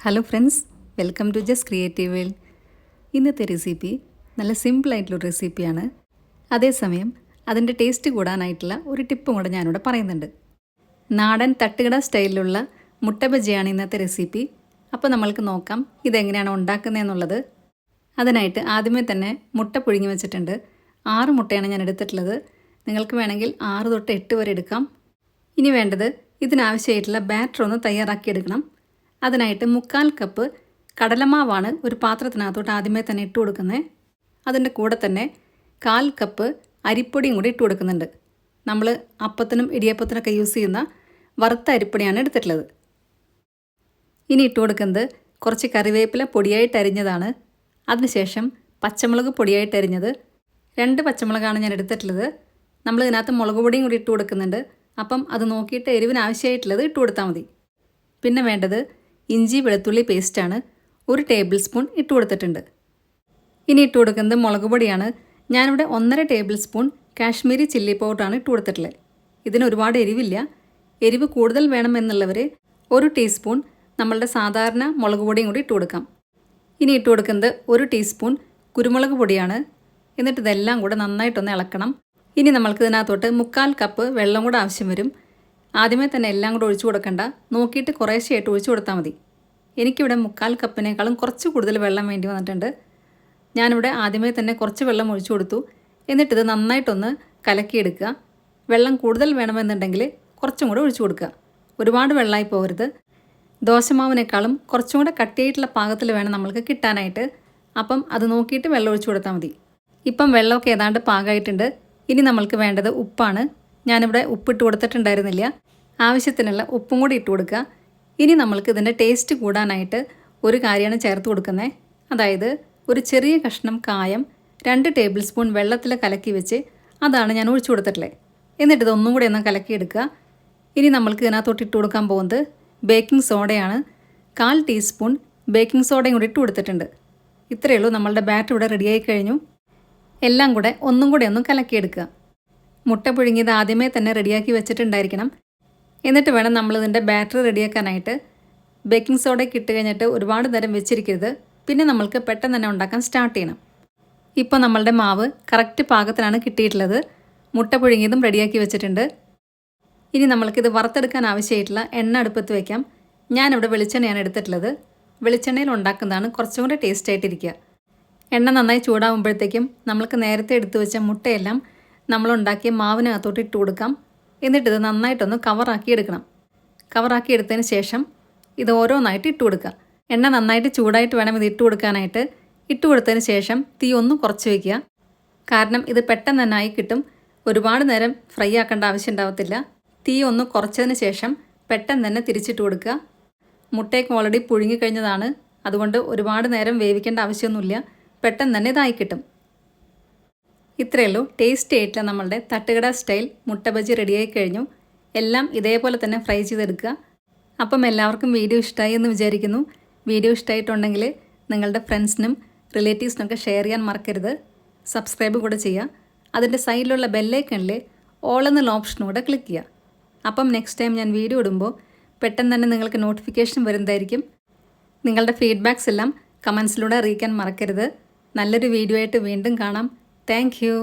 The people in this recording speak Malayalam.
Hello friends, welcome to just creative world. ഇന്നത്തെ റെസിപ്പി നല്ല സിമ്പിളായിട്ടുള്ള റെസിപ്പിയാണ്. അതേസമയം അതിൻ്റെ ടേസ്റ്റ് കൂടാനായിട്ടുള്ള ഒരു ടിപ്പും കൂടെ ഞാനിവിടെ പറയുന്നുണ്ട്. നാടൻ തട്ടുകട സ്റ്റൈലിലുള്ള മുട്ട ബജിയാണ് ഇന്നത്തെ റെസിപ്പി. അപ്പോൾ നമ്മൾക്ക് നോക്കാം ഇതെങ്ങനെയാണ് ഉണ്ടാക്കുന്നതെന്നുള്ളത്. അതിനായിട്ട് ആദ്യമേ തന്നെ മുട്ട പുഴുങ്ങി വെച്ചിട്ടുണ്ട്. 6 മുട്ടയാണ് ഞാൻ എടുത്തിട്ടുള്ളത്. നിങ്ങൾക്ക് വേണമെങ്കിൽ 6 തൊട്ട് 8 വരെ എടുക്കാം. ഇനി വേണ്ടത് ഇതിനാവശ്യമായിട്ടുള്ള ബാറ്റർ ഒന്ന് തയ്യാറാക്കിയെടുക്കണം. അതിനായിട്ട് 1/4 കപ്പ് കടലമാവാണ് ഒരു പാത്രത്തിനകത്തോട്ട് ആദ്യമേ തന്നെ ഇട്ട് കൊടുക്കുന്നത്. അതിൻ്റെ കൂടെ തന്നെ 1/4 കപ്പ് അരിപ്പൊടിയും കൂടി ഇട്ട് കൊടുക്കുന്നുണ്ട്. നമ്മൾ അപ്പത്തിനും ഇടിയപ്പത്തിനൊക്കെ യൂസ് ചെയ്യുന്ന വറുത്ത അരിപ്പൊടിയാണ് എടുത്തിട്ടുള്ളത്. ഇനി ഇട്ട് കൊടുക്കുന്നത് കുറച്ച് കറിവേപ്പില പൊടിയായിട്ട് അരിഞ്ഞതാണ്. അതിനുശേഷം പച്ചമുളക് പൊടിയായിട്ട് അരിഞ്ഞത് 2 പച്ചമുളകാണ് ഞാൻ എടുത്തിട്ടുള്ളത്. നമ്മൾ ഇതിനകത്ത് മുളക് പൊടിയും കൂടി ഇട്ട് കൊടുക്കുന്നുണ്ട്. അപ്പം അത് നോക്കിയിട്ട് എരിവിന് ആവശ്യമായിട്ടുള്ളത് ഇട്ട് കൊടുത്താൽ മതി. പിന്നെ വേണ്ടത് ഇഞ്ചി വെളുത്തുള്ളി പേസ്റ്റാണ്. 1 ടേബിൾ സ്പൂൺ ഇട്ട് കൊടുത്തിട്ടുണ്ട്. ഇനി ഇട്ട് കൊടുക്കുന്നത് മുളക് പൊടിയാണ്. ഞാനിവിടെ 1.5 ടേബിൾ സ്പൂൺ കാശ്മീരി ചില്ലി പൗഡറാണ് ഇട്ട് കൊടുത്തിട്ടുള്ളത്. ഇതിന് ഒരുപാട് എരിവില്ല. എരിവ് കൂടുതൽ വേണമെന്നുള്ളവർ 1 ടീസ്പൂൺ നമ്മളുടെ സാധാരണ മുളക് പൊടിയും കൂടി ഇട്ട് കൊടുക്കാം. ഇനി ഇട്ട് കൊടുക്കുന്നത് 1 ടീസ്പൂൺ കുരുമുളക് പൊടിയാണ്. എന്നിട്ട് ഇതെല്ലാം കൂടെ നന്നായിട്ടൊന്ന് ഇളക്കണം. ഇനി നമ്മൾക്ക് ഇതിനകത്തോട്ട് 1/4 കപ്പ് വെള്ളം കൂടെ ആവശ്യം വരും. ആദ്യമേ തന്നെ എല്ലാം കൂടെ ഒഴിച്ചു കൊടുക്കണ്ട, നോക്കിയിട്ട് കുറേശ്ശെയായിട്ട് ഒഴിച്ചു കൊടുത്താൽ മതി. എനിക്കിവിടെ 1/4 കപ്പിനേക്കാളും കുറച്ച് കൂടുതൽ വെള്ളം വേണ്ടി വന്നിട്ടുണ്ട്. ഞാനിവിടെ ആദ്യമേ തന്നെ കുറച്ച് വെള്ളം ഒഴിച്ചു കൊടുത്തു. എന്നിട്ടിത് നന്നായിട്ടൊന്ന് കലക്കിയെടുക്കുക. വെള്ളം കൂടുതൽ വേണമെന്നുണ്ടെങ്കിൽ കുറച്ചും കൂടെ ഒഴിച്ചു കൊടുക്കുക. ഒരുപാട് വെള്ളമായി പോകരുത്. ദോശമാവിനേക്കാളും കുറച്ചും കൂടെ കട്ടിയായിട്ടുള്ള പാകത്തിൽ വേണം നമ്മൾക്ക് കിട്ടാനായിട്ട്. അപ്പം അത് നോക്കിയിട്ട് വെള്ളം ഒഴിച്ചു കൊടുത്താൽ മതി. ഇപ്പം വെള്ളമൊക്കെ ഏതാണ്ട് പാകമായിട്ടുണ്ട്. ഇനി നമ്മൾക്ക് വേണ്ടത് ഉപ്പാണ്. ഞാനിവിടെ ഉപ്പിട്ട് കൊടുത്തിട്ടുണ്ടായിരുന്നില്ല. ആവശ്യത്തിനുള്ള ഉപ്പും കൂടി ഇട്ട് കൊടുക്കുക. ഇനി നമ്മൾക്ക് ഇതിൻ്റെ ടേസ്റ്റ് കൂടാനായിട്ട് ഒരു കാര്യമാണ് ചേർത്ത് കൊടുക്കുന്നത്. അതായത് ഒരു ചെറിയ കഷ്ണം കായം 2 ടേബിൾ സ്പൂൺ വെള്ളത്തിൽ കലക്കി വെച്ച് അതാണ് ഞാൻ ഒഴിച്ചു കൊടുത്തിട്ടുള്ളത്. എന്നിട്ട് ഇതൊന്നും കൂടി ഒന്ന് കലക്കിയെടുക്കുക. ഇനി നമ്മൾക്ക് ഇതിനകത്തോട്ട് ഇട്ട് കൊടുക്കാൻ പോകുന്നത് ബേക്കിംഗ് സോഡയാണ്. 1/4 ടീസ്പൂൺ ബേക്കിംഗ് സോഡയും കൂടി ഇട്ട് കൊടുത്തിട്ടുണ്ട്. ഇത്രയേ ഉള്ളൂ. നമ്മളുടെ ബാറ്റർ ഇവിടെ റെഡിയായി കഴിഞ്ഞു. എല്ലാം കൂടെ ഒന്നും കൂടെ ഒന്ന് കലക്കിയെടുക്കുക. മുട്ട പുഴുങ്ങിയത് ആദ്യമേ തന്നെ റെഡിയാക്കി വെച്ചിട്ടുണ്ടായിരിക്കണം. എന്നിട്ട് വേണം നമ്മളിതിൻ്റെ ബാറ്റർ റെഡിയാക്കാനായിട്ട്. ബേക്കിംഗ് സോഡയൊക്കെ ഇട്ട് കഴിഞ്ഞിട്ട് ഒരുപാട് നേരം വെച്ചിരിക്കരുത്. പിന്നെ നമ്മൾക്ക് പെട്ടെന്ന് തന്നെ ഉണ്ടാക്കാൻ സ്റ്റാർട്ട് ചെയ്യണം. ഇപ്പോൾ നമ്മളുടെ മാവ് കറക്റ്റ് പാകത്തിനാണ് കിട്ടിയിട്ടുള്ളത്. മുട്ട പുഴുങ്ങിയതും റെഡിയാക്കി വെച്ചിട്ടുണ്ട്. ഇനി നമ്മൾക്കിത് വറുത്തെടുക്കാൻ ആവശ്യമായിട്ടുള്ള എണ്ണ അടുപ്പത്ത് വയ്ക്കാം. ഞാനിവിടെ വെളിച്ചെണ്ണയാണ് എടുത്തിട്ടുള്ളത്. വെളിച്ചെണ്ണയിൽ ഉണ്ടാക്കുന്നതാണ് കുറച്ചും കൂടെ ടേസ്റ്റ് ആയിട്ടിരിക്കുക. എണ്ണ നന്നായി ചൂടാകുമ്പോഴത്തേക്കും നമ്മൾക്ക് നേരത്തെ എടുത്തു വെച്ച മുട്ടയെല്ലാം നമ്മളുണ്ടാക്കിയ മാവിനകത്തോട്ട് ഇട്ട് കൊടുക്കാം. എന്നിട്ടിത് നന്നായിട്ടൊന്ന് കവറാക്കി എടുക്കണം. കവറാക്കി എടുത്തതിന് ശേഷം ഇത് ഓരോന്നായിട്ട് ഇട്ട് കൊടുക്കുക. എണ്ണ നന്നായിട്ട് ചൂടായിട്ട് വേണം ഇത് ഇട്ട് കൊടുക്കാനായിട്ട്. ഇട്ട് കൊടുത്തതിന് ശേഷം തീ ഒന്ന് കുറച്ച് വയ്ക്കുക. കാരണം ഇത് പെട്ടെന്ന് തന്നെ ആയി കിട്ടും. ഒരുപാട് നേരം ഫ്രൈ ആക്കേണ്ട ആവശ്യം ഉണ്ടാവത്തില്ല. തീ ഒന്ന് കുറച്ചതിന് ശേഷം പെട്ടെന്ന് തന്നെ തിരിച്ചിട്ട് കൊടുക്കുക. മുട്ടയൊക്കെ ഓൾറെഡി പുഴുങ്ങി കഴിഞ്ഞതാണ്. അതുകൊണ്ട് ഒരുപാട് നേരം വേവിക്കേണ്ട ആവശ്യമൊന്നുമില്ല. പെട്ടെന്ന് തന്നെ ഇതായി കിട്ടും. ഇത്രയേ ഉള്ളൂ. ടേസ്റ്റ് ആയിട്ടുള്ള നമ്മളുടെ തട്ടുകട സ്റ്റൈൽ മുട്ട ബജി റെഡിയായി കഴിഞ്ഞു. എല്ലാം ഇതേപോലെ തന്നെ ഫ്രൈ ചെയ്തെടുക്കുക. അപ്പം എല്ലാവർക്കും വീഡിയോ ഇഷ്ടമായി എന്ന് വിചാരിക്കുന്നു. വീഡിയോ ഇഷ്ടമായിട്ടുണ്ടെങ്കിൽ നിങ്ങളുടെ ഫ്രണ്ട്സിനും റിലേറ്റീവ്സിനൊക്കെ ഷെയർ ചെയ്യാൻ മറക്കരുത്. സബ്സ്ക്രൈബ് കൂടെ ചെയ്യുക. അതിൻ്റെ സൈഡിലുള്ള ബെല്ലൈക്കണിൽ ഓൾ എന്നുള്ള ഓപ്ഷൻ കൂടെ ക്ലിക്ക് ചെയ്യുക. അപ്പം നെക്സ്റ്റ് ടൈം ഞാൻ വീഡിയോ ഇടുമ്പോൾ പെട്ടെന്ന് തന്നെ നിങ്ങൾക്ക് നോട്ടിഫിക്കേഷൻ വരുന്നതായിരിക്കും. നിങ്ങളുടെ ഫീഡ്ബാക്സ് എല്ലാം കമൻസിലൂടെ അറിയിക്കാൻ മറക്കരുത്. നല്ലൊരു വീഡിയോ ആയിട്ട് വീണ്ടും കാണാം. Thank you.